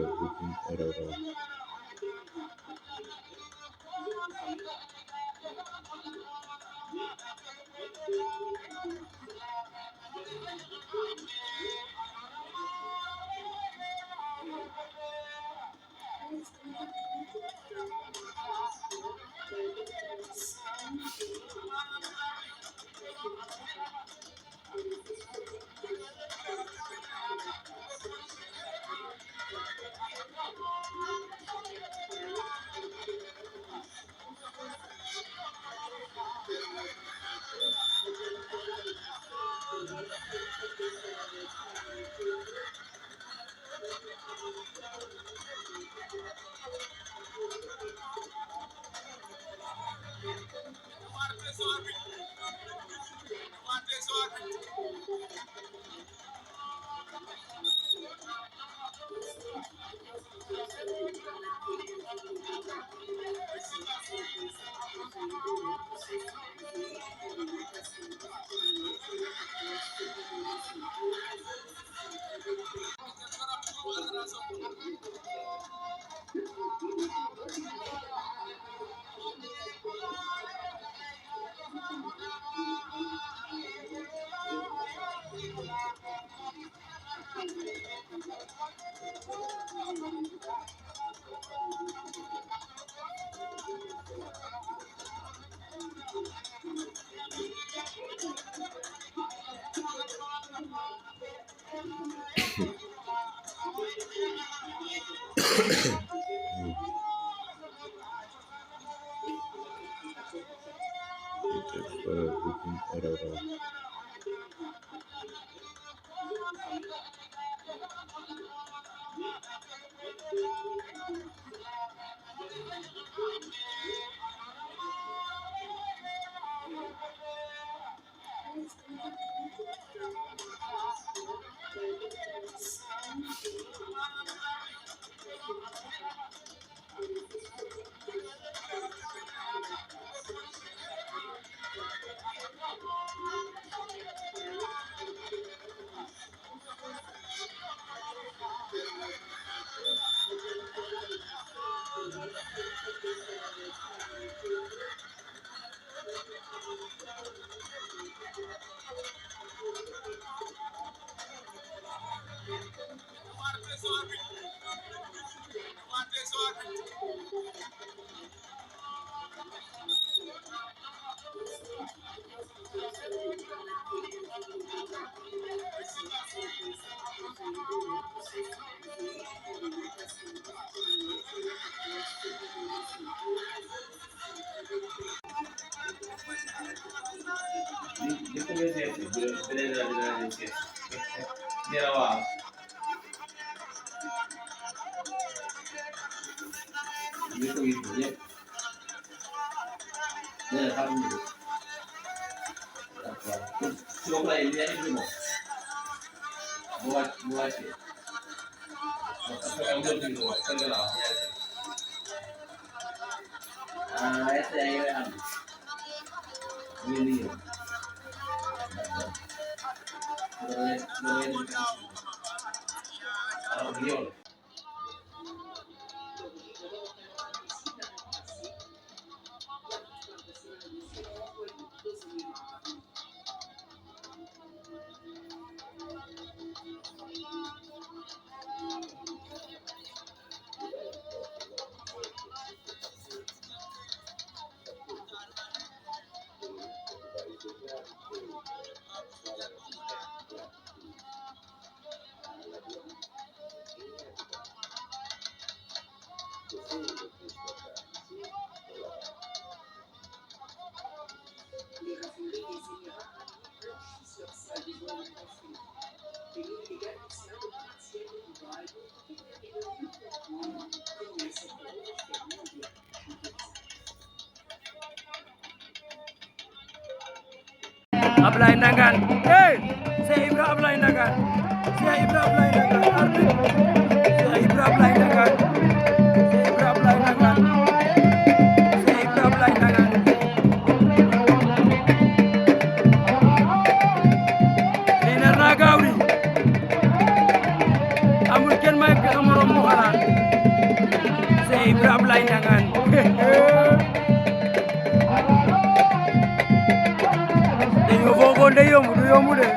Booking error. Booking error. Ablaye Ndangaan hey Cheikh Ibra Ablaye Ndangaan Cheikh Ibra Ablaye Ndangaan arbitre Cheikh Ibra Ablaye Ndangaan Cheikh Ibra Ablaye Ndangaan Cheikh Ibra Ablaye Ndangaan lii nar naa gaaw di amul kenn may ka morom mu xalaat Cheikh Ibra Ablaye Ndangaan dañoo foogoon day yomb du yomb de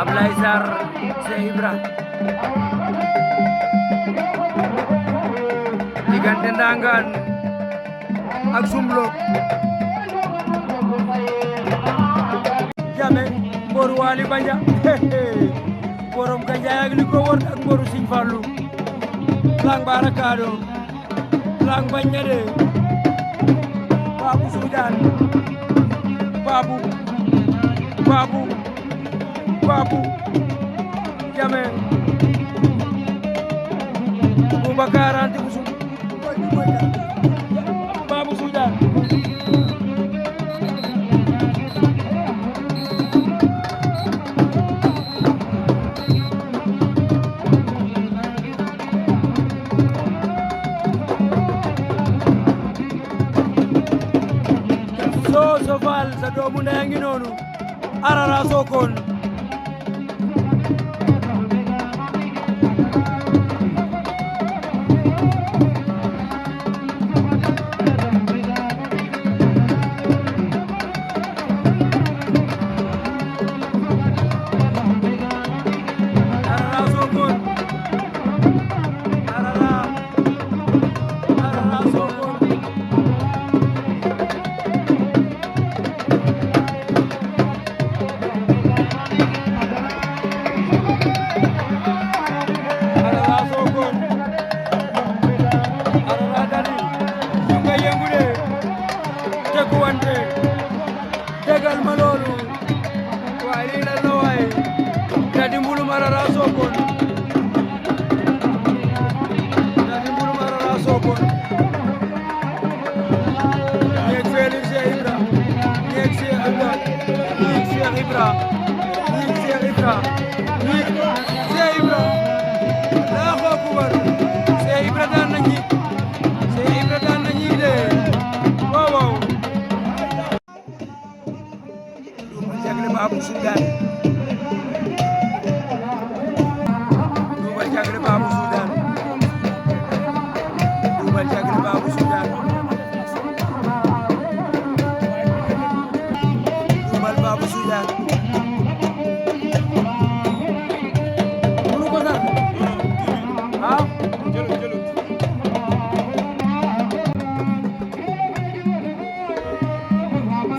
Ablaye Sarr Cheikh Ibra diggante Ndangaan ak Soumlok Jame mboru Waly Banja borom Gandiaye ak li ko wër ak mboru Serigne Fallou lang barakado lang bañade Babou Soudiane Babou Jame Boubacar Anta Ousou Babou Soudiane so fal sa doomu ndey a ngi noonu Arara Sokone tegal ma loolu waaye lii la la waaye Dadi Mbulum Arara Sokone Dadi Mbulum Arara Sokone ñeeg Félix Cheikh Ibra ñeeg Cheikh Ibra ñeeg Cheikh Ibra ñeeg Cheikh Ibra ñeeg Cheikh Ibra daa xoo kubar Cheikh Ibra daan na ñi Cheikh Ibra daan na ñi de waaw waaw Babou Soudiane Double Diaglé Babou Soudiane Double Diaglé Babou Soudiane Double Babou Soudiane munu ko sax ah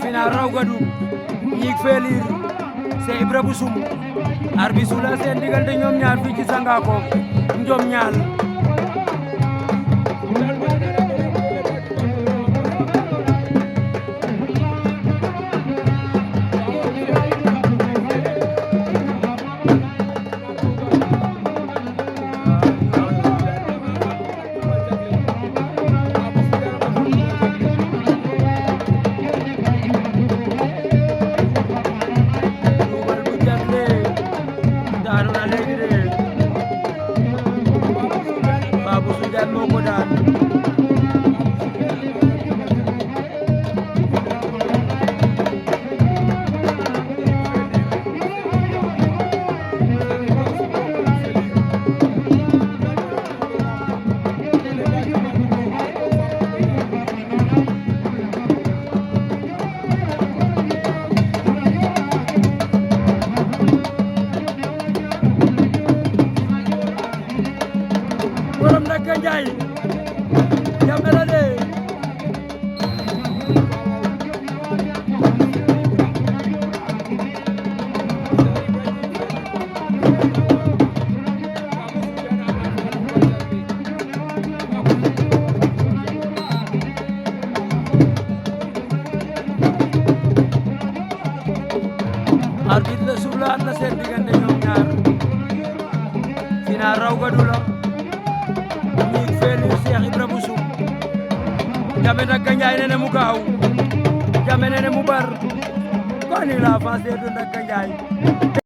final raw gadu ñiig Félir Cheikh Ibra bu sum arbitre su la seen diggante ñoom ñaar fii ci Sangako Njom ñaal borom Ndaka Njaay Jammeh la de arbitre la suuf la am na seen diggante ñoom ñaar final raw gadu la ñi feelu Cheikh Ibra Boussou Jammeh Ndaka Njaay nene mu gaaw Jammeh nene mu bar ko ni la avance de Ndaka Njaay